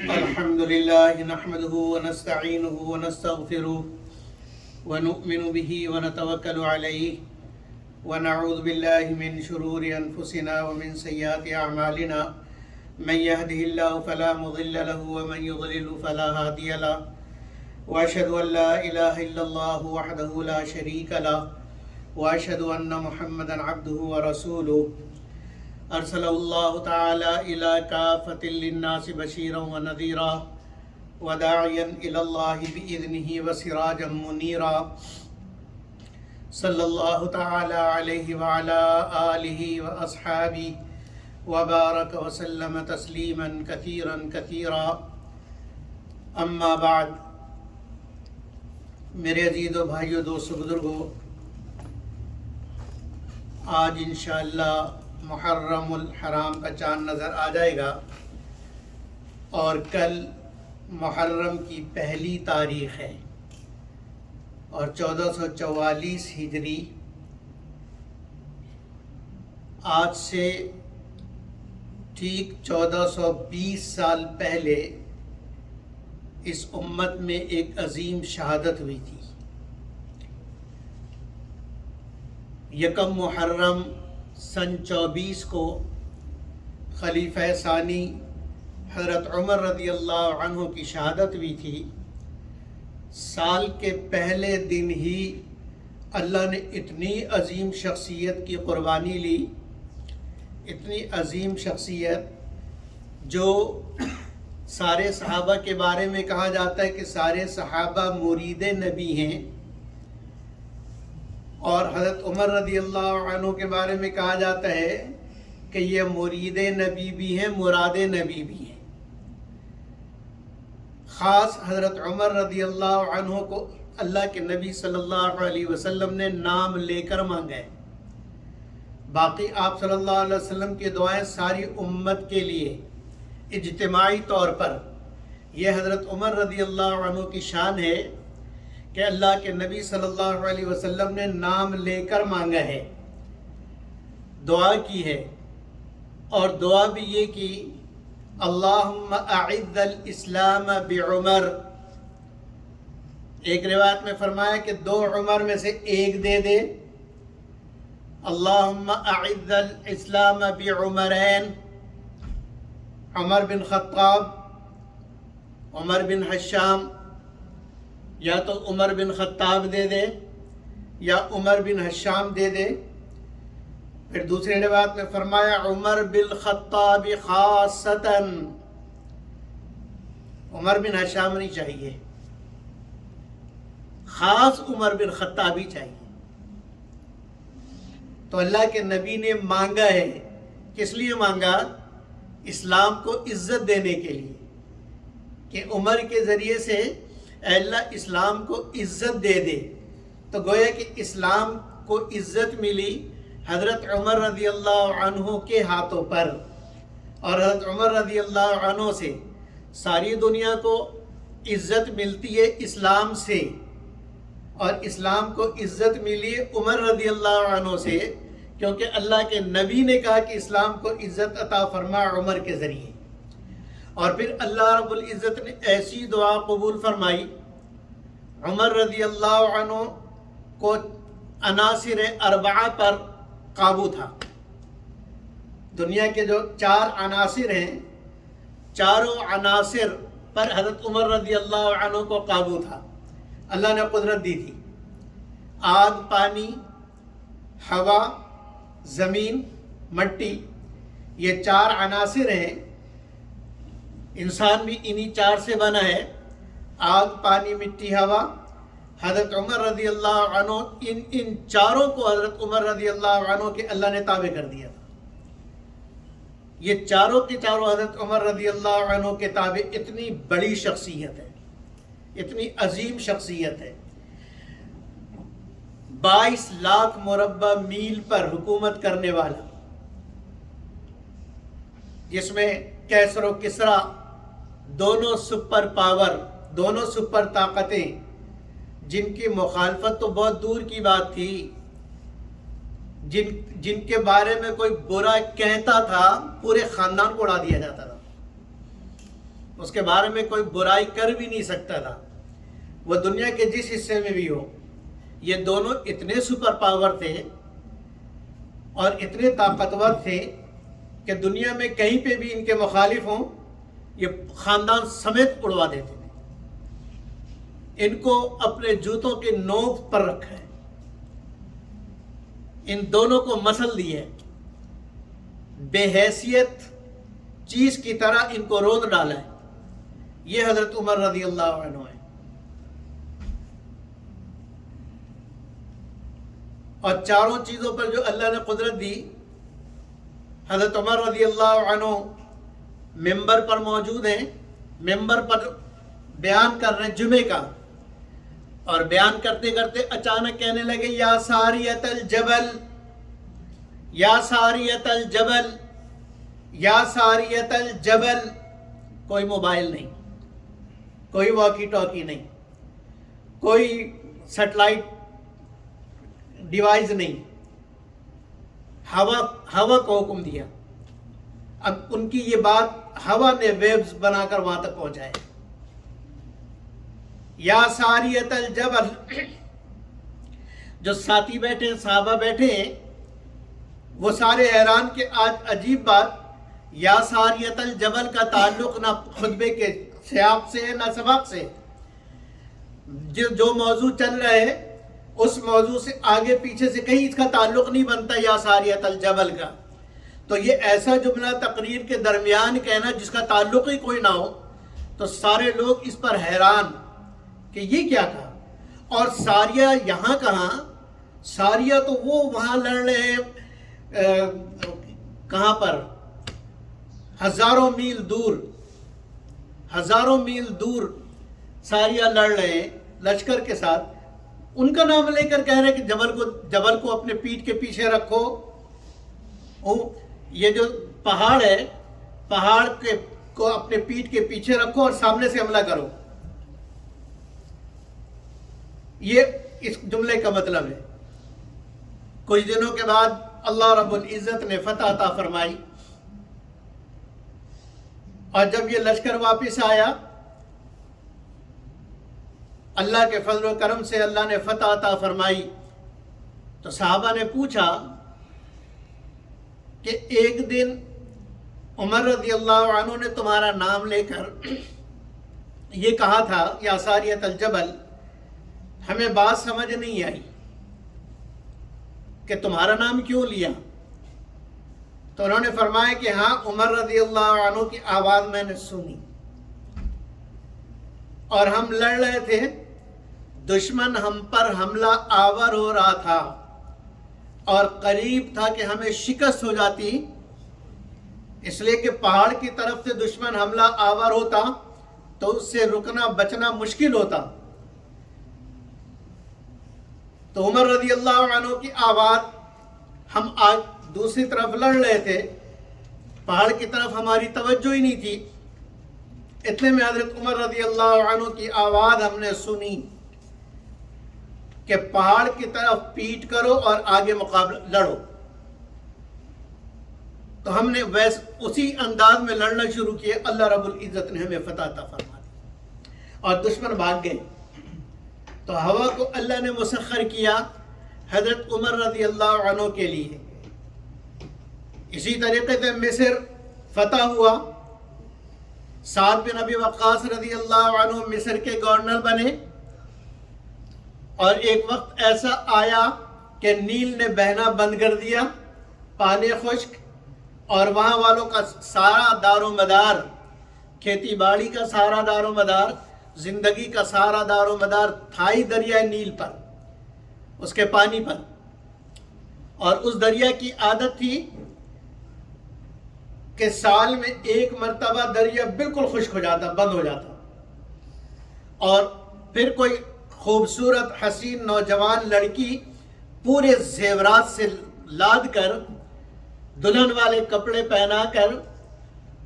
الحمد لله نحمده ونستعينه ونستغفره ونؤمن به ونتوكل عليه ونعوذ بالله من شرور أنفسنا ومن سيئات أعمالنا من يهده الله فلا مضل له ومن يضلل فلا هادي له وأشهد أن لا إله إلا الله وحده لا شريك له وأشهد أن محمدا عبده ورسوله أرسله الله تعالى إلى كافة للناس بشيرا ونذيرا وداعيا إلى الله بإذنه وسراجا منيرا صلى الله تعالى عليه وعلى آله وأصحابه وبارك وسلم تسليما كثيرا كثيرا أما بعد. میرے عزیز و بھائیو، دوستو، بزرگو، آج انشاءاللہ محرم الحرام کا چاند نظر آ جائے گا اور کل محرم کی پہلی تاریخ ہے اور 1444 ہجری. آج سے ٹھیک 1420 سال پہلے اس امت میں ایک عظیم شہادت ہوئی تھی. یکم محرم سن 24 کو خلیفہ ثانی حضرت عمر رضی اللہ عنہ کی شہادت ہوئی تھی. سال کے پہلے دن ہی اللہ نے اتنی عظیم شخصیت کی قربانی لی، اتنی عظیم شخصیت جو سارے صحابہ کے بارے میں کہا جاتا ہے کہ سارے صحابہ مرید نبی ہیں، اور حضرت عمر رضی اللہ عنہ کے بارے میں کہا جاتا ہے کہ یہ مرید نبی بھی ہیں، مراد نبی بھی ہیں. خاص حضرت عمر رضی اللہ عنہ کو اللہ کے نبی صلی اللہ علیہ وسلم نے نام لے کر مانگا ہے. باقی آپ صلی اللہ علیہ وسلم کی دعائیں ساری امت کے لیے اجتماعی طور پر. یہ حضرت عمر رضی اللہ عنہ کی شان ہے کہ اللہ کے نبی صلی اللہ علیہ وسلم نے نام لے کر مانگا ہے، دعا کی ہے، اور دعا بھی یہ کی اللہم اعز الاسلام بعمر. ایک روایت میں فرمایا کہ 2 عمر میں سے ایک دے دے. اللہم اعز الاسلام بعمرین، عمر بن خطاب، عمر بن حشام. یا تو عمر بن خطاب دے دے یا عمر بن حشام دے دے. پھر دوسری روایت میں فرمایا عمر بالخطاب خاصتاً، عمر بن حشام نہیں چاہیے، خاص عمر بن خطاب ہی چاہیے. تو اللہ کے نبی نے مانگا ہے. کس لیے مانگا؟ اسلام کو عزت دینے کے لیے، کہ عمر کے ذریعے سے اے اللہ اسلام کو عزت دے دے. تو گویا کہ اسلام کو عزت ملی حضرت عمر رضی اللہ عنہ کے ہاتھوں پر، اور حضرت عمر رضی اللہ عنہ سے ساری دنیا کو عزت ملتی ہے اسلام سے، اور اسلام کو عزت ملی ہے عمر رضی اللہ عنہ سے، کیونکہ اللہ کے نبی نے کہا کہ اسلام کو عزت عطا فرما عمر کے ذریعے. اور پھر اللہ رب العزت نے ایسی دعا قبول فرمائی. عمر رضی اللہ عنہ کو عناصر 4 پر قابو تھا. دنیا کے جو 4 عناصر ہیں، چاروں عناصر پر حضرت عمر رضی اللہ عنہ کو قابو تھا. اللہ نے قدرت دی تھی. آگ، پانی، ہوا، زمین، مٹی، یہ 4 عناصر ہیں. انسان بھی انہی 4 سے بنا ہے، آگ، پانی، مٹی، ہوا. حضرت عمر رضی اللہ عنہ ان چاروں کو حضرت عمر رضی اللہ عنہ کے اللہ نے تابع کر دیا تھا. یہ چاروں کے چاروں حضرت عمر رضی اللہ عنہ کے تابع. اتنی بڑی شخصیت ہے، اتنی عظیم شخصیت ہے. 22 لاکھ مربع میل پر حکومت کرنے والا، جس میں کیسر و کسرا دونوں سپر پاور، دونوں سپر طاقتیں، جن کی مخالفت تو بہت دور کی بات تھی، جن کے بارے میں کوئی برا کہتا تھا پورے خاندان کو اڑا دیا جاتا تھا، اس کے بارے میں کوئی برائی کر بھی نہیں سکتا تھا، وہ دنیا کے جس حصے میں بھی ہو۔ یہ دونوں اتنے سپر پاور تھے اور اتنے طاقتور تھے کہ دنیا میں کہیں پہ بھی ان کے مخالف ہوں یہ خاندان سمیت اڑوا دیتے تھے۔ ان کو اپنے جوتوں کے نوک پر رکھا ہے، ان دونوں کو مسل دی ہے، بے حیثیت چیز کی طرح ان کو رون ڈالا ہے۔ یہ حضرت عمر رضی اللہ عنہ ہے۔ اور چاروں چیزوں پر جو اللہ نے قدرت دی، حضرت عمر رضی اللہ عنہ ممبر پر موجود ہیں، ممبر پر بیان کر رہے ہیں جمعے کا، اور بیان کرتے کرتے اچانک کہنے لگے یا ساریت الجبل، یا ساریت الجبل، یا ساریت الجبل۔ کوئی موبائل نہیں، کوئی واکی ٹاکی نہیں، کوئی سیٹلائٹ ڈیوائس نہیں، ہوا کو حکم دیا۔ اب ان کی یہ بات ہوا نے ویوز بنا کر وہاں تک پہنچائے۔ یا ساریت الجبل، جو ساتھی بیٹھے ہیں، صحابہ بیٹھے ہیں، وہ سارے حیران کہ آج عجیب بات، یا ساریت الجبل کا تعلق نہ خطبے کے سیاق سے ہے نہ سبق سے۔ جو موضوع چل رہا ہے اس موضوع سے آگے پیچھے سے کہیں اس کا تعلق نہیں بنتا یا ساریت الجبل کا۔ تو یہ ایسا جملہ تقریر کے درمیان کہنا جس کا تعلق ہی کوئی نہ ہو، تو سارے لوگ اس پر حیران کہ یہ کیا کہا۔ اور ساریہ یہاں کہاں؟ ساریہ تو وہ وہاں لڑ رہے ہیں، کہاں پر؟ ہزاروں میل دور، ہزاروں میل دور ساریہ لڑ رہے ہیں لشکر کے ساتھ۔ ان کا نام لے کر کہہ رہے کہ جبل کو اپنے پیٹھ کے پیچھے رکھو، یہ جو پہاڑ ہے پہاڑ کو اپنے پیٹھ کے پیچھے رکھو اور سامنے سے حملہ کرو۔ یہ اس جملے کا مطلب ہے۔ کچھ دنوں کے بعد اللہ رب العزت نے فتح عطا فرمائی، اور جب یہ لشکر واپس آیا، اللہ کے فضل و کرم سے اللہ نے فتح عطا فرمائی، تو صحابہ نے پوچھا کہ ایک دن عمر رضی اللہ عنہ نے تمہارا نام لے کر یہ کہا تھا یا ساریت الجبل، ہمیں بات سمجھ نہیں آئی کہ تمہارا نام کیوں لیا؟ تو انہوں نے فرمایا کہ ہاں، عمر رضی اللہ عنہ کی آواز میں نے سنی، اور ہم لڑ رہے تھے، دشمن ہم پر حملہ آور ہو رہا تھا، اور قریب تھا کہ ہمیں شکست ہو جاتی، اس لیے کہ پہاڑ کی طرف سے دشمن حملہ آور ہوتا تو اس سے رکنا بچنا مشکل ہوتا۔ تو عمر رضی اللہ عنہ کی آواز، ہم آج دوسری طرف لڑ رہے تھے، پہاڑ کی طرف ہماری توجہ ہی نہیں تھی، اتنے میں حضرت عمر رضی اللہ عنہ کی آواز ہم نے سنی کہ پہاڑ کی طرف پیٹ کرو اور آگے مقابلہ لڑو۔ تو ہم نے اسی انداز میں لڑنا شروع کیا، اللہ رب العزت نے ہمیں فتح عطا فرما دی اور دشمن بھاگ گئے۔ تو ہوا کو اللہ نے مسخر کیا حضرت عمر رضی اللہ عنہ کے لیے۔ اسی طریقے سے مصر فتح ہوا، سعد بن ابی وقاص رضی اللہ عنہ مصر کے گورنر بنے، اور ایک وقت ایسا آیا کہ نیل نے بہنا بند کر دیا، پانی خشک، اور وہاں والوں کا سارا دار و مدار، کھیتی باڑی کا سارا دار و مدار، زندگی کا سارا دار و مدار تھا ہی دریائے نیل پر، اس کے پانی پر۔ اور اس دریا کی عادت تھی کہ سال میں ایک مرتبہ دریا بالکل خشک ہو جاتا، بند ہو جاتا، اور پھر کوئی خوبصورت حسین نوجوان لڑکی پورے زیورات سے لاد کر، دلہن والے کپڑے پہنا کر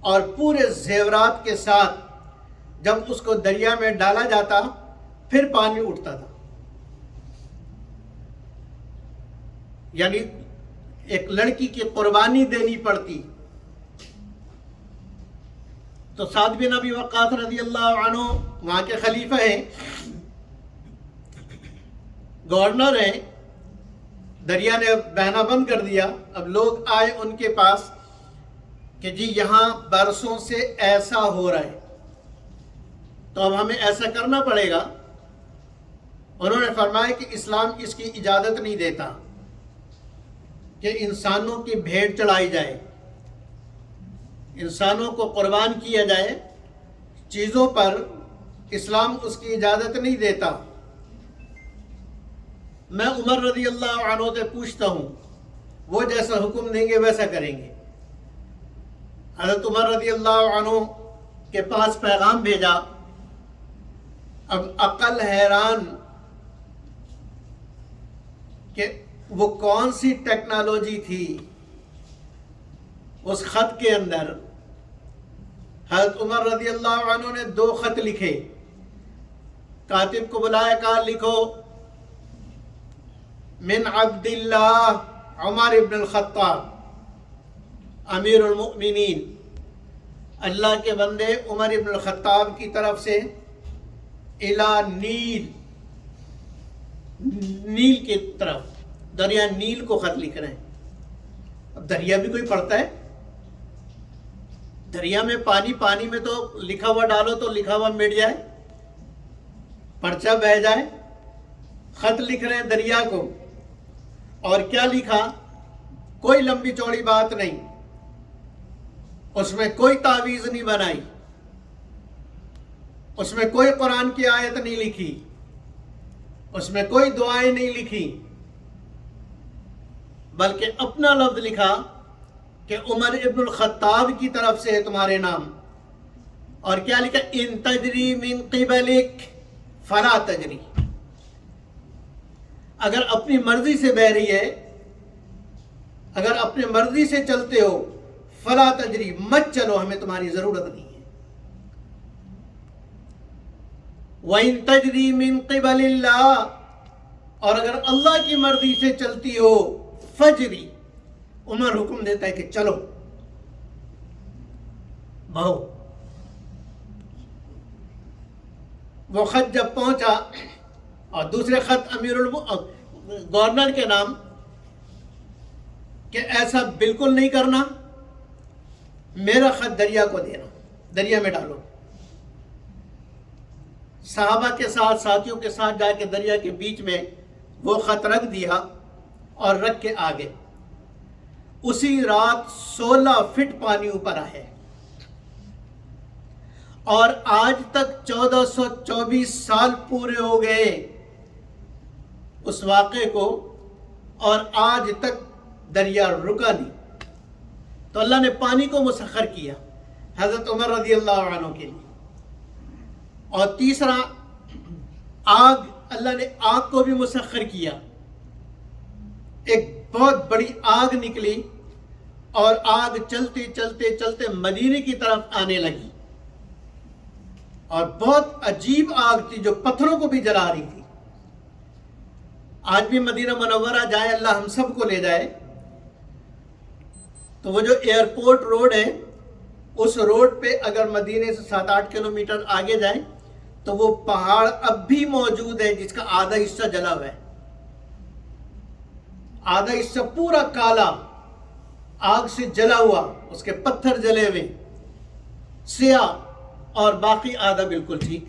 اور پورے زیورات کے ساتھ جب اس کو دریا میں ڈالا جاتا پھر پانی اٹھتا تھا۔ یعنی ایک لڑکی کی قربانی دینی پڑتی تو سعد بن ابی وقاص رضی اللہ عنہ وہاں کے خلیفہ ہیں، گورنر ہیں، دریا نے بہنا بند کر دیا. اب لوگ آئے ان کے پاس کہ جی یہاں برسوں سے ایسا ہو رہا ہے تو اب ہمیں ایسا کرنا پڑے گا. انہوں نے فرمایا کہ اسلام اس کی اجازت نہیں دیتا کہ انسانوں کی بھیڑ چڑھائی جائے، انسانوں کو قربان کیا جائے چیزوں پر، اسلام اس کی اجازت نہیں دیتا. میں عمر رضی اللہ عنہ سے پوچھتا ہوں، وہ جیسا حکم دیں گے ویسا کریں گے. حضرت عمر رضی اللہ عنہ کے پاس پیغام بھیجا. اب عقل حیران کہ وہ کون سی ٹیکنالوجی تھی اس خط کے اندر. حضرت عمر رضی اللہ عنہ نے 2 خط لکھے، کاتب کو بلایا، کہا لکھو من عبد اللہ عمر ابن الخطاب امیر المؤمنین، اللہ کے بندے عمر ابن الخطاب کی طرف سے، الی نیل، نیل کی طرف، دریا نیل کو خط لکھ رہے ہیں. اب دریا بھی کوئی پڑھتا ہے؟ دریا میں پانی میں تو لکھا ہوا ڈالو تو لکھا ہوا مٹ جائے، پرچہ بہہ جائے. خط لکھ رہے ہیں دریا کو، اور کیا لکھا؟ کوئی لمبی چوڑی بات نہیں، اس میں کوئی تعویذ نہیں بنائی، اس میں کوئی قرآن کی آیت نہیں لکھی، اس میں کوئی دعائیں نہیں لکھی، بلکہ اپنا لفظ لکھا کہ عمر ابن الخطاب کی طرف سے ہے تمہارے نام. اور کیا لکھا؟ ان تجری من قبلک فلا تجری، اگر اپنی مرضی سے بہ رہی ہے، اگر اپنی مرضی سے چلتے ہو، فلا تجری، مت چلو، ہمیں تمہاری ضرورت نہیں ہے. وَإِن تَجْرِي مِن قِبَلِ اللَّهِ، اور اگر اللہ کی مرضی سے چلتی ہو، فجری، عمر حکم دیتا ہے کہ چلو بہو. وہ خط جب پہنچا اور دوسرے خط گورنر کے نام کہ ایسا بالکل نہیں کرنا، میرا خط دریا کو دینا، دریا میں ڈالو. صحابہ کے ساتھ، ساتھیوں کے ساتھ جا کے دریا کے بیچ میں وہ خط رکھ دیا اور رکھ کے آگے. اسی رات 16 فٹ پانی اوپر آئے، اور آج تک 1424 سال پورے ہو گئے اس واقعے کو، اور آج تک دریا رکا نہیں. تو اللہ نے پانی کو مسخر کیا حضرت عمر رضی اللہ عنہ کے لیے. اور تیسرا، آگ، اللہ نے آگ کو بھی مسخر کیا. ایک بہت بڑی آگ نکلی اور آگ چلتے چلتے چلتے مدینے کی طرف آنے لگی، اور بہت عجیب آگ تھی جو پتھروں کو بھی جلا رہی تھی. آج بھی مدینہ منورہ جائیں، اللہ ہم سب کو لے جائے، تو وہ جو ایئرپورٹ روڈ ہے، اس روڈ پہ اگر مدینے سے 7-8 کلومیٹر آگے جائیں تو وہ پہاڑ اب بھی موجود ہے جس کا آدھا حصہ جلا ہوا ہے، آدھا حصہ پورا کالا آگ سے جلا ہوا، اس کے پتھر جلے ہوئے سیاہ، اور باقی آدھا بالکل ٹھیک.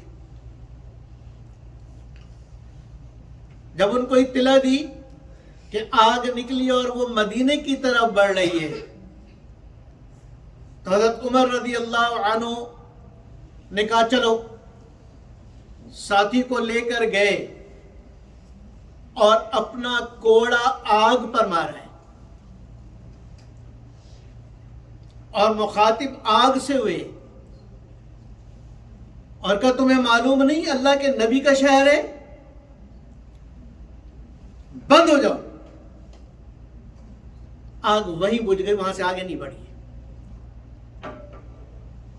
جب ان کو اطلاع دی کہ آگ نکلی اور وہ مدینے کی طرف بڑھ رہی ہے، تو حضرت عمر رضی اللہ عنہ نے کہا چلو. ساتھی کو لے کر گئے اور اپنا کوڑا آگ پر مارا ہے، اور مخاطب آگ سے ہوئے، اور کہا تمہیں معلوم نہیں اللہ کے نبی کا شہر ہے، بند ہو جاؤ. آگ وہیں بجھ گئی، وہاں سے آگے نہیں بڑھی.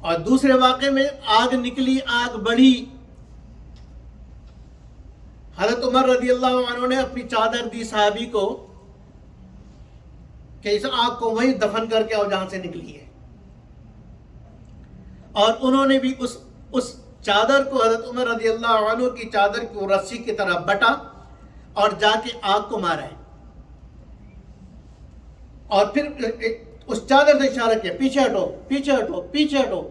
اور دوسرے واقعے میں آگ نکلی، آگ بڑھی. حضرت عمر رضی اللہ عنہ نے اپنی چادر دی صحابی کو کہ اس آگ کو وہیں دفن کر کے آؤ جہاں سے نکلی ہے. اور انہوں نے بھی اس چادر کو حضرت عمر رضی اللہ عنہ کی چادر کو رسی کی طرح بٹا اور جا کے آگ کو مارا ہے. اور پھر اس چادر سے اشارہ کیا پیچھے ہٹو پیچھے ہٹو پیچھے ہٹو،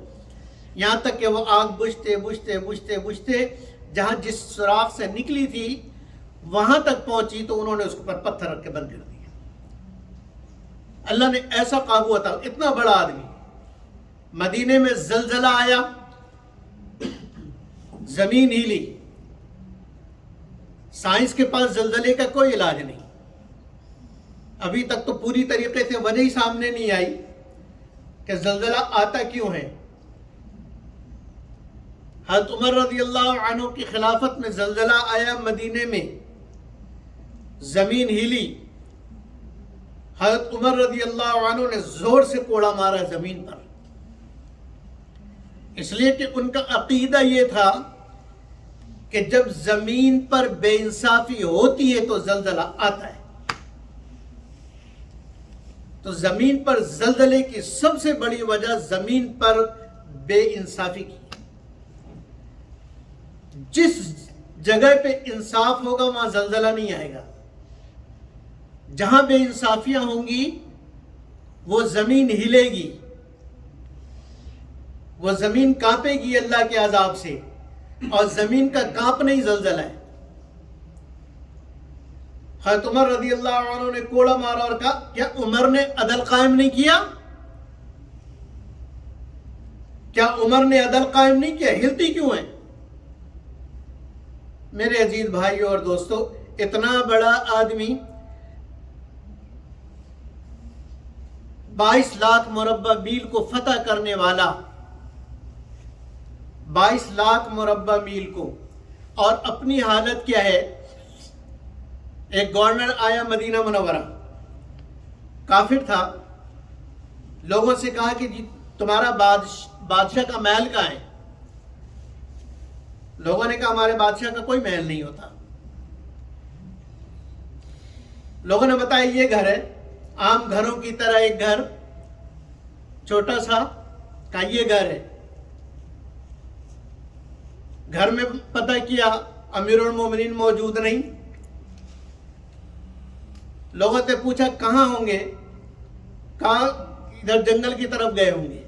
یہاں تک کہ وہ آگ بجھتے بجھتے بجھتے بجھتے جہاں جس سوراخ سے نکلی تھی وہاں تک پہنچی تو انہوں نے اس پر پتھر رکھ کے بند کر دیا. اللہ نے ایسا قابو عطا، اتنا بڑا آدمی. مدینے میں زلزلہ آیا، زمین ہلی. سائنس کے پاس زلزلے کا کوئی علاج نہیں، ابھی تک تو پوری طریقے سے وجہ ہی سامنے نہیں آئی کہ زلزلہ آتا کیوں ہے. حضرت عمر رضی اللہ عنہ کی خلافت میں زلزلہ آیا مدینے میں، زمین ہلی. حضرت عمر رضی اللہ عنہ نے زور سے کوڑا مارا زمین پر، اس لیے کہ ان کا عقیدہ یہ تھا کہ جب زمین پر بے انصافی ہوتی ہے تو زلزلہ آتا ہے. تو زمین پر زلزلے کی سب سے بڑی وجہ زمین پر بے انصافی کی. جس جگہ پہ انصاف ہوگا وہاں زلزلہ نہیں آئے گا. جہاں بے انصافیاں ہوں گی وہ زمین ہلے گی، وہ زمین کانپے گی اللہ کے عذاب سے، اور زمین کا کانپنا ہی زلزلہ ہے. حضرت عمر رضی اللہ عنہ نے کوڑا مارا اور کہا کیا عمر نے عدل قائم نہیں کیا؟ کیا عمر نے عدل قائم نہیں کیا؟ ہلتی کیوں ہے؟ میرے عزیز بھائیوں اور دوستو، اتنا بڑا آدمی 22 لاکھ مربع میل کو فتح کرنے والا، 22 لاکھ مربع میل کو، اور اپنی حالت کیا ہے؟ ایک گورنر آیا مدینہ منورہ، کافر تھا. لوگوں سے کہا کہ جی تمہارا بادشاہ کا محل کہاں ہے؟ لوگوں نے کہا ہمارے بادشاہ کا کوئی محل نہیں ہوتا. لوگوں نے بتایا یہ گھر ہے، عام گھروں کی طرح ایک گھر چھوٹا سا، کہا یہ گھر ہے. گھر میں پتہ کیا امیر المومنین موجود نہیں. لوگوں سے پوچھا کہاں ہوں گے؟ کہاں ادھر جنگل کی طرف گئے ہوں گے.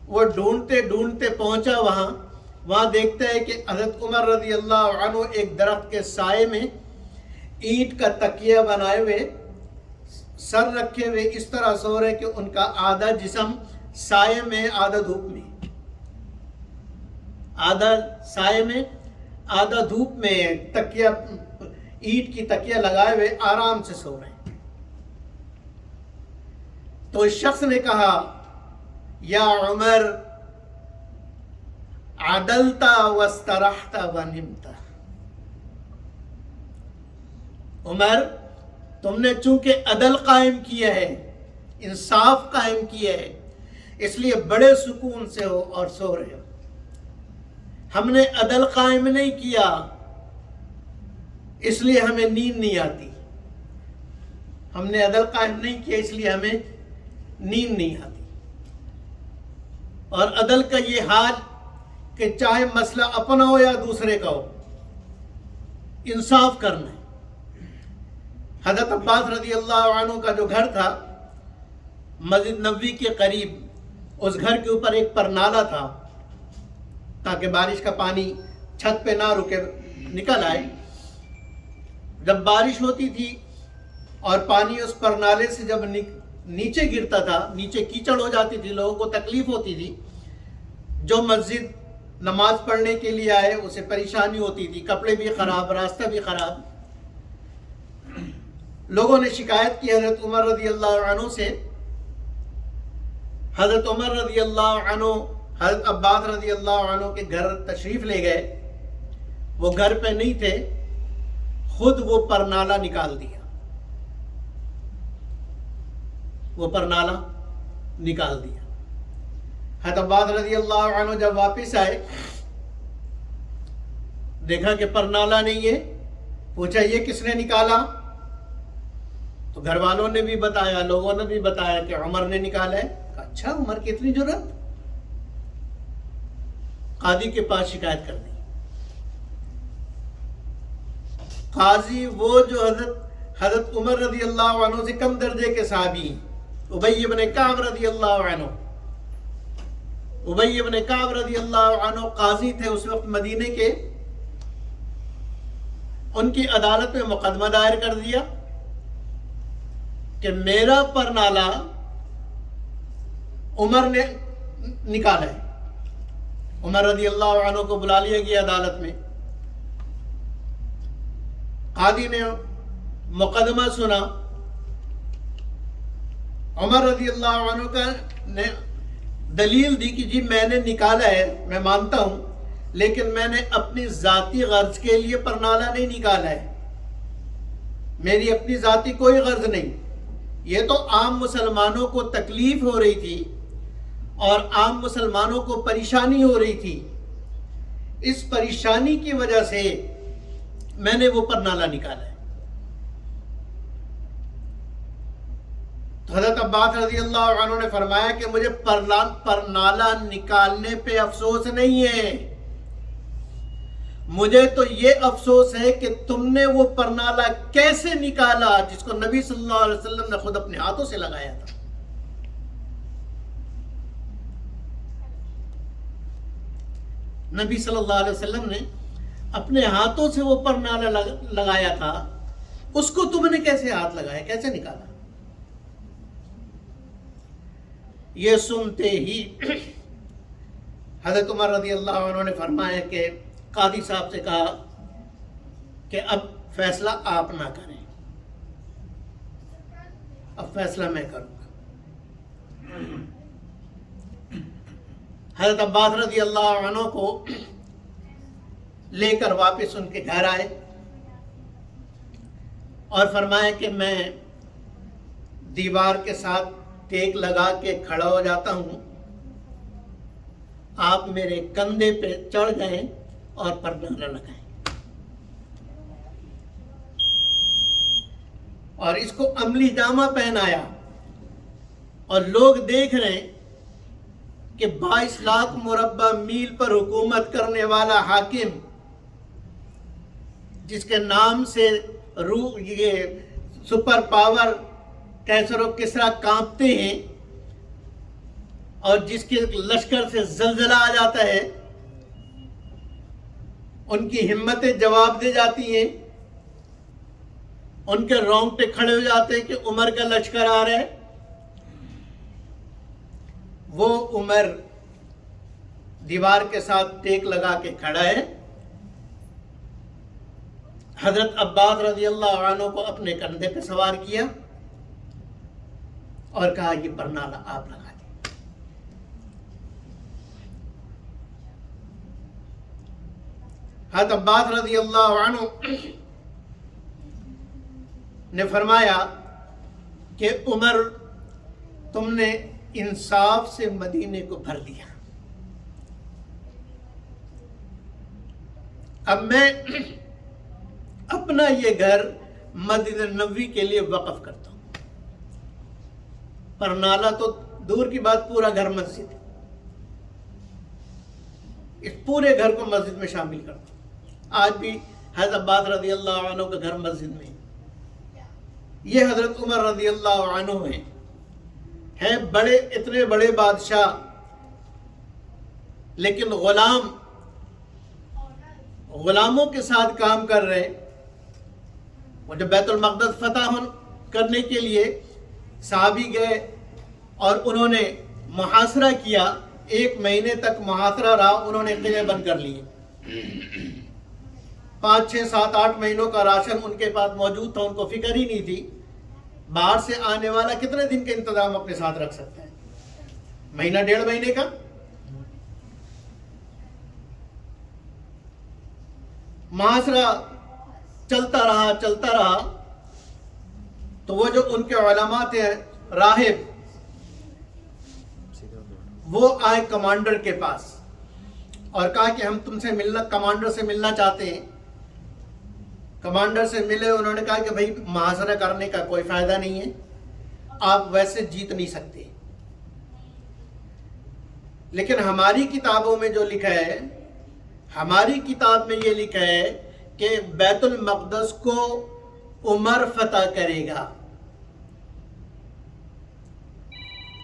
وہ ڈھونڈتے ڈھونڈتے پہنچا وہاں دیکھتا ہے کہ حضرت عمر رضی اللہ عنہ ایک درخت کے سائے میں اینٹ کا تکیہ بنائے ہوئے، سر رکھے ہوئے اس طرح سو رہے کہ ان کا آدھا جسم سائے میں آدھا دھوپ میں، آدھا سائے میں آدھا دھوپ میں، تکیہ اینٹ کی تکیہ لگائے ہوئے آرام سے سو رہے ہیں. تو اس شخص نے کہا یا عمر عدلتا واسترحتا ونمتا. عمر تم نے چونکہ عدل قائم کیا ہے، انصاف قائم کیا ہے، اس لیے بڑے سکون سے ہو اور سو رہے ہو. ہم نے عدل قائم نہیں کیا اس لیے ہمیں نیند نہیں آتی. ہم نے عدل قائم نہیں کیا اس لیے ہمیں نیند نہیں آتی. اور عدل کا یہ حال کہ چاہے مسئلہ اپنا ہو یا دوسرے کا ہو، انصاف کرنا ہے. حضرت عباس رضی اللہ عنہ کا جو گھر تھا مسجد نبوی کے قریب، اس گھر کے اوپر ایک پرنالہ تھا تاکہ بارش کا پانی چھت پہ نہ رکے، نکل آئے. جب بارش ہوتی تھی اور پانی اس پرنالے سے جب نیچے گرتا تھا، نیچے کیچڑ ہو جاتی تھی، لوگوں کو تکلیف ہوتی تھی. جو مسجد نماز پڑھنے کے لیے آئے اسے پریشانی ہوتی تھی، کپڑے بھی خراب، راستہ بھی خراب. لوگوں نے شکایت کی حضرت عمر رضی اللہ عنہ سے. حضرت عمر رضی اللہ عنہ حضرت عباس رضی اللہ عنہ کے گھر تشریف لے گئے. وہ گھر پہ نہیں تھے، خود وہ پرنالہ نکال دیا. وہ پرنالہ نکال دیا. حضرت عباس رضی اللہ عنہ جب واپس آئے دیکھا کہ پرنالہ نہیں ہے. پوچھا یہ کس نے نکالا؟ تو تو گھر والوں نے بھی بتایا، لوگوں نے بھی بتایا کہ عمر نے نکالا ہے. اچھا، عمر کی اتنی جرأت؟ قاضی کے پاس شکایت کر دی. قاضی وہ جو حضرت عمر رضی اللہ عنہ سے کم درجے کے صحابی، ابی بن کعب رضی اللہ عنہ، ابی بن کعب رضی اللہ عنہ قاضی تھے اس وقت مدینے کے. ان کی عدالت میں مقدمہ دائر کر دیا کہ میرا پرنالہ عمر نے نکالا ہے. عمر رضی اللہ عنہ کو بلا لیا گیا عدالت میں. قاضی نے مقدمہ سنا. عمر رضی اللہ عنہ کا نے دلیل دی کہ جی میں نے نکالا ہے، میں مانتا ہوں، لیکن میں نے اپنی ذاتی غرض کے لیے پرنالہ نہیں نکالا ہے، میری اپنی ذاتی کوئی غرض نہیں. یہ تو عام مسلمانوں کو تکلیف ہو رہی تھی اور عام مسلمانوں کو پریشانی ہو رہی تھی، اس پریشانی کی وجہ سے میں نے وہ پرنالہ نکالا ہے. تو حضرت عباس رضی اللہ عنہ نے فرمایا کہ مجھے پرنالہ نکالنے پہ افسوس نہیں ہے، مجھے تو یہ افسوس ہے کہ تم نے وہ پرنالہ کیسے نکالا جس کو نبی صلی اللہ علیہ وسلم نے خود اپنے ہاتھوں سے لگایا تھا. نبی صلی اللہ علیہ وسلم نے اپنے ہاتھوں سے وہ پرنالہ لگایا تھا، اس کو تم نے کیسے ہاتھ لگایا، کیسے نکالا؟ یہ سنتے ہی حضرت عمر رضی اللہ عنہ نے فرمایا کہ قاضی صاحب سے کہا کہ اب فیصلہ آپ نہ کریں، اب فیصلہ میں کروں گا. حضرت عباس رضی اللہ عنہ کو لے کر واپس ان کے گھر آئے اور فرمایا کہ میں دیوار کے ساتھ ٹیک لگا کے کھڑا ہو جاتا ہوں، آپ میرے کندھے پہ چڑھ گئے اور پرنالہ لگائیں. اور اس کو عملی جامہ پہنایا اور لوگ دیکھ رہے ہیں کہ 22 لاکھ مربع میل پر حکومت کرنے والا حاکم جس کے نام سے یہ سپر پاور کیسر و کسرا کانپتے ہیں اور جس کے لشکر سے زلزلہ آ جاتا ہے، ان کی ہمتیں جواب دے جاتی ہیں، ان کے رونگٹے کھڑے ہو جاتے ہیں کہ عمر کا لشکر آ رہا ہے. وہ عمر دیوار کے ساتھ ٹیک لگا کے کھڑا ہے. حضرت عباس رضی اللہ عنہ کو اپنے کندھے پہ سوار کیا اور کہا یہ پرنالہ آپ لگا دیں. حضرت عباس رضی اللہ عنہ نے فرمایا کہ عمر تم نے انصاف سے مدینے کو بھر دیا، اب میں اپنا یہ گھر مسجد نبوی کے لیے وقف کرتا ہوں. پرنالہ تو دور کی بات، پورا گھر مسجد ہے، اس پورے گھر کو مسجد میں شامل کرتا ہوں. آج بھی حضرت عباس رضی اللہ عنہ کا گھر مسجد میں. یہ حضرت عمر رضی اللہ عنہ ہیں بڑے، اتنے بڑے بادشاہ، لیکن غلاموں کے ساتھ کام کر رہے. وہ جب بیت المقدس فتح کرنے کے لیے صحابی گئے اور انہوں نے محاصرہ کیا، 1 مہینے تک محاصرہ رہا، انہوں نے قلعے بند کر لیے. 5 6 7 8 مہینوں کا راشن ان کے پاس موجود تھا، ان کو فکر ہی نہیں تھی. باہر سے آنے والا کتنے دن کا انتظام اپنے ساتھ رکھ سکتا ہے؟ مہینہ 1.5 مہینے کا. محاصرہ چلتا رہا تو وہ جو ان کے علماء تھے، راہب، وہ آئے کمانڈر کے پاس اور کہا کہ ہم تم سے کمانڈر سے ملنا چاہتے ہیں. کمانڈر سے ملے, انہوں نے کہا کہ بھائی محاصرہ کرنے کا کوئی فائدہ نہیں ہے, آپ ویسے جیت نہیں سکتے. لیکن ہماری کتابوں میں جو لکھا ہے, ہماری کتاب میں یہ لکھا ہے کہ بیت المقدس کو عمر فتح کرے گا.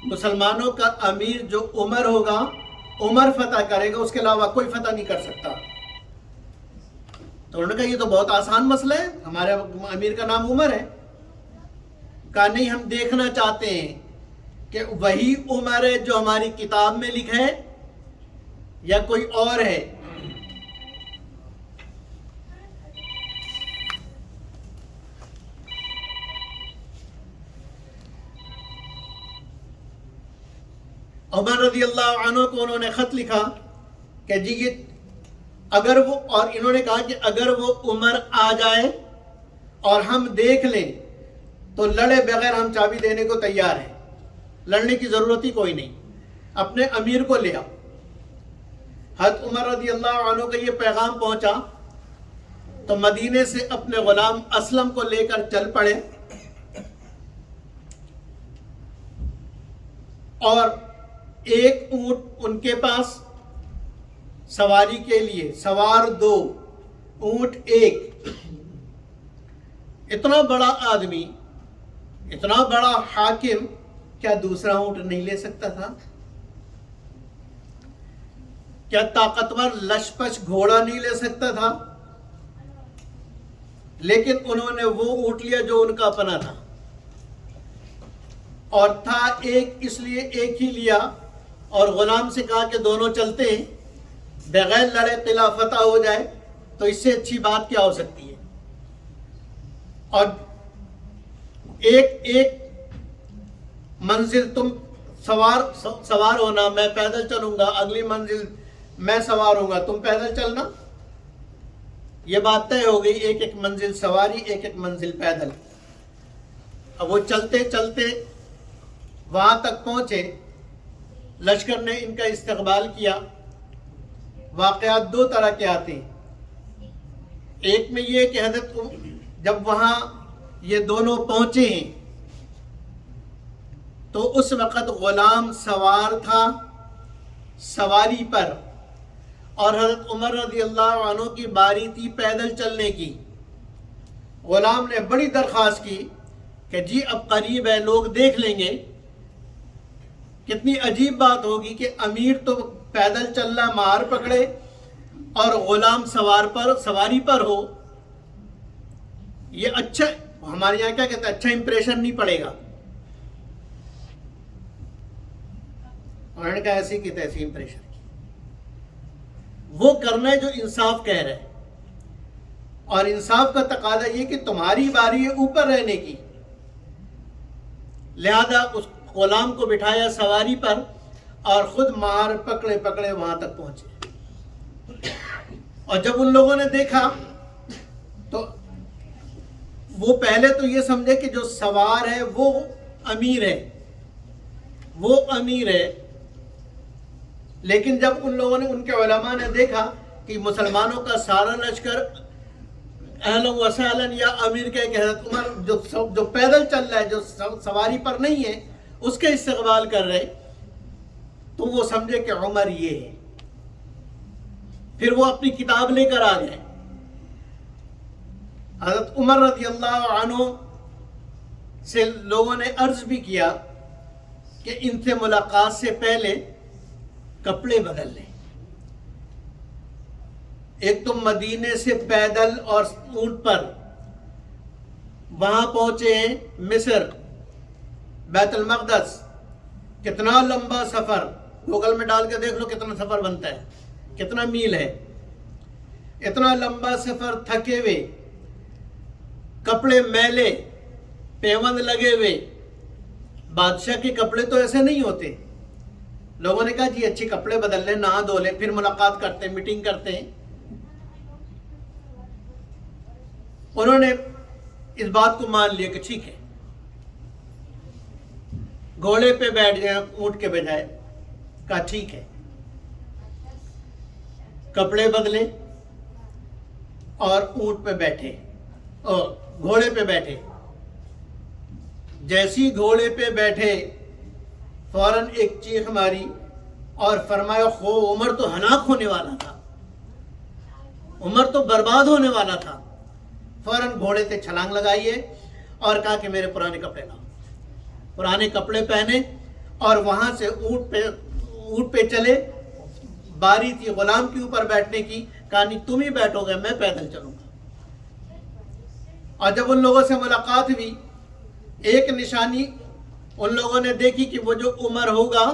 مسلمانوں کا امیر جو عمر ہوگا, عمر فتح کرے گا, اس کے علاوہ کوئی فتح نہیں کر سکتا. تو انہوں نے کہا یہ تو بہت آسان مسئلہ ہے, ہمارے امیر کا نام عمر ہے. کہا نہیں, ہم دیکھنا چاہتے ہیں کہ وہی عمر ہے جو ہماری کتاب میں لکھا ہے یا کوئی اور ہے. عمر رضی اللہ عنہ کو انہوں نے خط لکھا کہ جی یہ اگر وہ, اور انہوں نے کہا کہ اگر وہ عمر آ جائے اور ہم دیکھ لیں تو لڑے بغیر ہم چابی دینے کو تیار ہیں, لڑنے کی ضرورت ہی کوئی نہیں, اپنے امیر کو لے آؤ. حضرت عمر رضی اللہ عنہ کا یہ پیغام پہنچا تو مدینے سے اپنے غلام اسلم کو لے کر چل پڑے, اور ایک اونٹ ان کے پاس سواری کے لیے, سوار 2, اونٹ 1. اتنا بڑا آدمی, اتنا بڑا حاکم, کیا دوسرا اونٹ نہیں لے سکتا تھا؟ کیا طاقتور لشپش گھوڑا نہیں لے سکتا تھا؟ لیکن انہوں نے وہ اونٹ لیا جو ان کا اپنا تھا, اور تھا ایک, اس لیے ایک ہی لیا, اور غلام سے کہا کہ دونوں چلتے ہیں, بغیر لڑے قلعہ فتح ہو جائے تو اس سے اچھی بات کیا ہو سکتی ہے. اور ایک منزل تم سوار ہونا, میں پیدل چلوں گا, اگلی منزل میں سوار ہوں گا, تم پیدل چلنا. یہ بات طے ہو گئی, ایک منزل سواری, ایک منزل پیدل. اب وہ چلتے چلتے وہاں تک پہنچے, لشکر نے ان کا استقبال کیا. واقعات 2 طرح کے آتے ہیں. ایک میں یہ کہ حضرت جب وہاں یہ دونوں پہنچے ہیں تو اس وقت غلام سوار تھا سواری پر, اور حضرت عمر رضی اللہ عنہ کی باری تھی پیدل چلنے کی. غلام نے بڑی درخواست کی کہ جی اب قریب ہے, لوگ دیکھ لیں گے. کتنی عجیب بات ہوگی کہ امیر تو پیدل چلنا مار پکڑے اور غلام سواری پر ہو. یہ اچھا, ہمارے یہاں کیا کہتے ہیں, اچھا امپریشن نہیں پڑے گا. انہوں نے کہا ایسی کی تیسی امپریشن کی. وہ کرنا ہے جو انصاف کہہ رہے, اور انصاف کا تقاضا یہ کہ تمہاری باری ہے اوپر رہنے کی. لہذا اس غلام کو بٹھایا سواری پر اور خود مار پکڑے وہاں تک پہنچے. اور جب ان لوگوں نے دیکھا تو وہ پہلے تو یہ سمجھے کہ جو سوار ہے وہ امیر ہے, لیکن جب ان لوگوں نے, ان کے علماء نے دیکھا کہ مسلمانوں کا سارا لشکر اہلا و سہلا یا امیر کے کہ حضرت عمر جو پیدل چل رہا ہے, جو سواری پر نہیں ہے, اس کے استقبال کر رہے, تو وہ سمجھے کہ عمر یہ ہے. پھر وہ اپنی کتاب لے کر آ گئے. حضرت عمر رضی اللہ عنہ سے لوگوں نے عرض بھی کیا کہ ان سے ملاقات سے پہلے کپڑے بدل لیں. ایک تو مدینے سے پیدل اور اونٹ پر وہاں پہنچے ہیں مصر, بیت المقدس. کتنا لمبا سفر, گوگل میں ڈال کے دیکھ لو کتنا سفر بنتا ہے, کتنا میل ہے. اتنا لمبا سفر, تھکے ہوئے, کپڑے میلے, پیوند لگے ہوئے. بادشاہ کے کپڑے تو ایسے نہیں ہوتے. لوگوں نے کہا جی اچھے کپڑے بدل لیں, نہا دھو لیں, پھر ملاقات کرتے ہیں, میٹنگ کرتے ہیں. انہوں نے اس بات کو مان لیا کہ ٹھیک ہے, گھوڑے پہ بیٹھ جائیں اونٹ کے بجائے. کہا ٹھیک ہے. کپڑے بدلے اور اونٹ پہ بیٹھے. گھوڑے پہ بیٹھے. جیسی گھوڑے پہ بیٹھے فوراً ایک چیخ ماری اور فرمایا خو عمر تو ہلاک ہونے والا تھا, عمر تو برباد ہونے والا تھا. فوراً گھوڑے سے چھلانگ لگائیے اور کہا کہ میرے پرانے کپڑے لاؤ. پرانے کپڑے پہنے اور وہاں سے اونٹ پہ چلے. باری تھی غلام کے اوپر بیٹھنے کی, کہا نہیں تم ہی بیٹھو گے, میں پیدل چلوں گا. اور جب ان لوگوں سے ملاقات ہوئی, ایک نشانی ان لوگوں نے دیکھی کہ وہ جو عمر ہوگا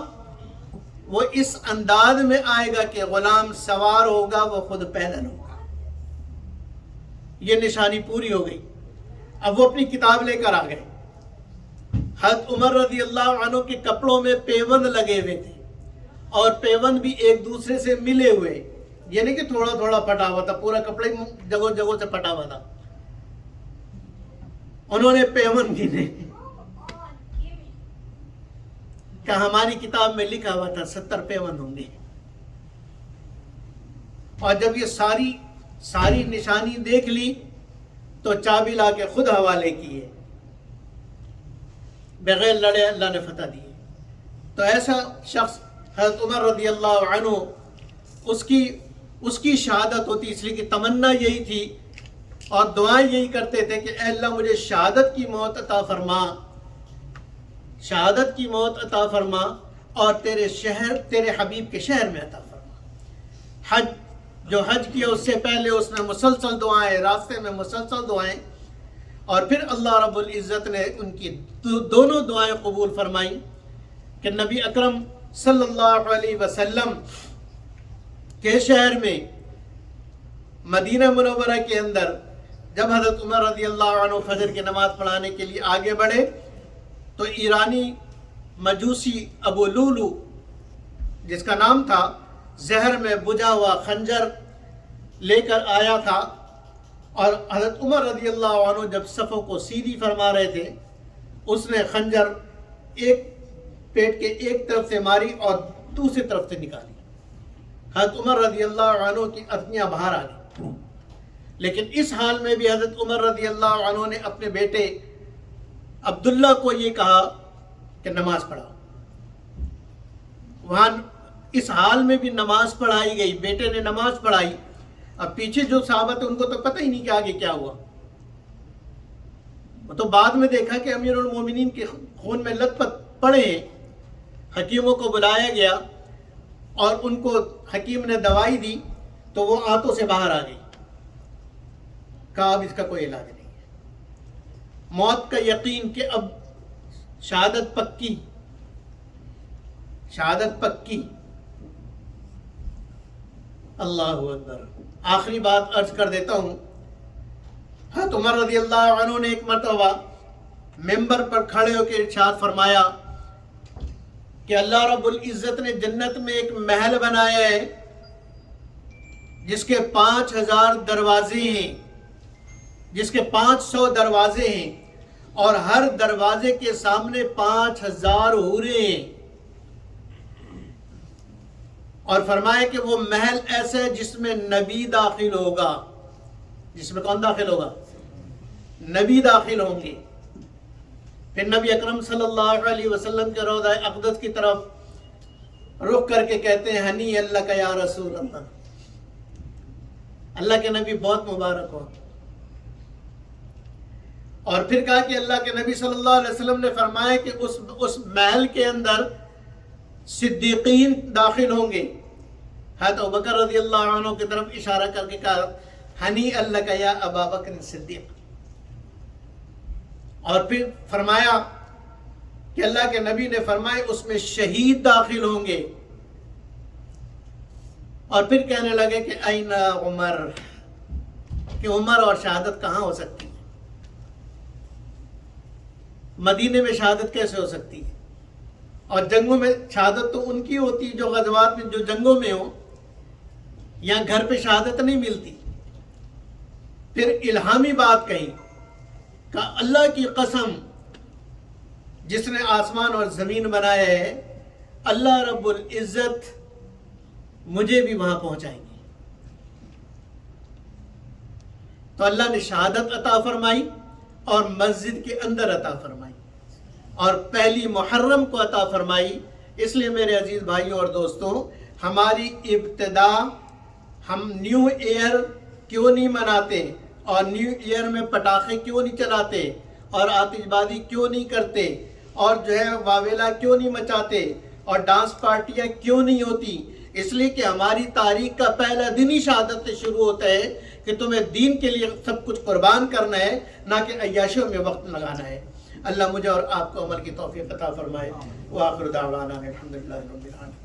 وہ اس انداز میں آئے گا کہ غلام سوار ہوگا, وہ خود پیدل ہوگا. یہ نشانی پوری ہو گئی. اب وہ اپنی کتاب لے کر آ گئے. حضرت عمر رضی اللہ عنہ کے کپڑوں میں پیوند لگے ہوئے تھے اور پیوند بھی ایک دوسرے سے ملے ہوئے, یہ نہیں کہ تھوڑا تھوڑا پھٹا ہوا تھا, پورا کپڑے جگہوں جگہوں سے پھٹا ہوا تھا. انہوں نے پیوند گنے کہ ہماری کتاب میں لکھا ہوا تھا 70 پیوند ہوں گے. اور جب یہ ساری نشانی دیکھ لی تو چابی لا کے خود حوالے کیے, بغیر لڑے اللہ نے فتح دی. تو ایسا شخص حضرت عمر رضی اللہ عنہ اس کی شہادت ہوتی, اس لیے کہ تمنا یہی تھی اور دعائیں یہی کرتے تھے کہ اے اللہ مجھے شہادت کی موت عطا فرما, شہادت کی موت عطا فرما اور تیرے حبیب کے شہر میں عطا فرما. جو حج کیا اس سے پہلے اس میں مسلسل دعائیں, راستے میں مسلسل دعائیں, اور پھر اللہ رب العزت نے ان کی دونوں دعائیں قبول فرمائیں کہ نبی اکرم صلی اللہ علیہ وسلم کے شہر میں مدینہ منورہ کے اندر جب حضرت عمر رضی اللہ عنہ فجر کی نماز پڑھانے کے لیے آگے بڑھے تو ایرانی مجوسی ابو لولو جس کا نام تھا, زہر میں بجھا ہوا خنجر لے کر آیا تھا. اور حضرت عمر رضی اللہ عنہ جب صفوں کو سیدھی فرما رہے تھے, اس نے خنجر ایک پیٹ کے ایک طرف سے ماری اور دوسری طرف سے نکالی. حضرت عمر رضی اللہ عنہ کی اتنیاں باہر آ گئی. لیکن اس حال میں بھی حضرت عمر رضی اللہ عنہ نے اپنے بیٹے عبداللہ کو یہ کہا کہ نماز پڑھاؤ. وہاں اس حال میں بھی نماز پڑھائی گئی, بیٹے نے نماز پڑھائی. اب پیچھے جو صحابہ تھے ان کو تو پتہ ہی نہیں کہ آگے کیا ہوا. وہ تو بعد میں دیکھا کہ امیر المومنین کے خون میں لت پت پڑے ہیں. حکیموں کو بلایا گیا اور ان کو حکیم نے دوائی دی تو وہ آنتوں سے باہر آ گئی. کہا اب اس کا کوئی علاج نہیں ہے. موت کا یقین کہ اب شہادت پکی, شہادت پکی. اللہ اکبر. آخری بات عرض کر دیتا ہوں. حضرت عمر رضی اللہ عنہ نے ایک مرتبہ ممبر پر کھڑے ہو کے ارشاد فرمایا کہ اللہ رب العزت نے جنت میں ایک محل بنایا ہے جس کے 5000 دروازے ہیں, جس کے 500 دروازے ہیں, اور ہر دروازے کے سامنے 5000 حوریں ہیں. اور فرمایا کہ وہ محل ایسا ہے جس میں نبی داخل ہوگا. جس میں کون داخل ہوگا؟ نبی داخل ہوں گے. پھر نبی اکرم صلی اللہ علیہ وسلم کے روضہ اقدس کی طرف رخ کر کے کہتے ہیں ہنی اللہ کا یا رسول اللہ, اللہ کے نبی بہت مبارک ہو. اور پھر کہا کہ اللہ کے نبی صلی اللہ علیہ وسلم نے فرمایا کہ اس محل کے اندر صدیقین داخل ہوں گے. حضرت ابوبکر رضی اللہ عنہ کی طرف اشارہ کر کے کہا ہنی اللہ کا یا ابا بکر صدیق. اور پھر فرمایا کہ اللہ کے نبی نے فرمایا اس میں شہید داخل ہوں گے. اور پھر کہنے لگے کہ این عمر, کہ عمر اور شہادت کہاں ہو سکتی ہے؟ مدینے میں شہادت کیسے ہو سکتی ہے؟ اور جنگوں میں شہادت تو ان کی ہوتی جو غزوات میں, جو جنگوں میں ہو. یہاں گھر پہ شہادت نہیں ملتی. پھر الہامی بات کہی کہ اللہ کی قسم جس نے آسمان اور زمین بنایا ہے, اللہ رب العزت مجھے بھی وہاں پہنچائیں گے. تو اللہ نے شہادت عطا فرمائی اور مسجد کے اندر عطا فرمائی اور پہلی محرم کو عطا فرمائی. اس لیے میرے عزیز بھائیوں اور دوستوں، ہماری ابتدا ہم نیو ایئر کیوں نہیں مناتے اور نیو ایئر میں پٹاخے کیوں نہیں چلاتے اور آتش بازی کیوں نہیں کرتے اور جو ہے واویلا کیوں نہیں مچاتے اور ڈانس پارٹیاں کیوں نہیں ہوتی؟ اس لیے کہ ہماری تاریخ کا پہلا دن ہی شہادت سے شروع ہوتا ہے کہ تمہیں دین کے لیے سب کچھ قربان کرنا ہے، نہ کہ عیاشیوں میں وقت لگانا ہے. اللہ مجھے اور آپ کو عمل کی توفیق عطا فرمائے. وآخر دعوانا الحمدللہ رب العالمین.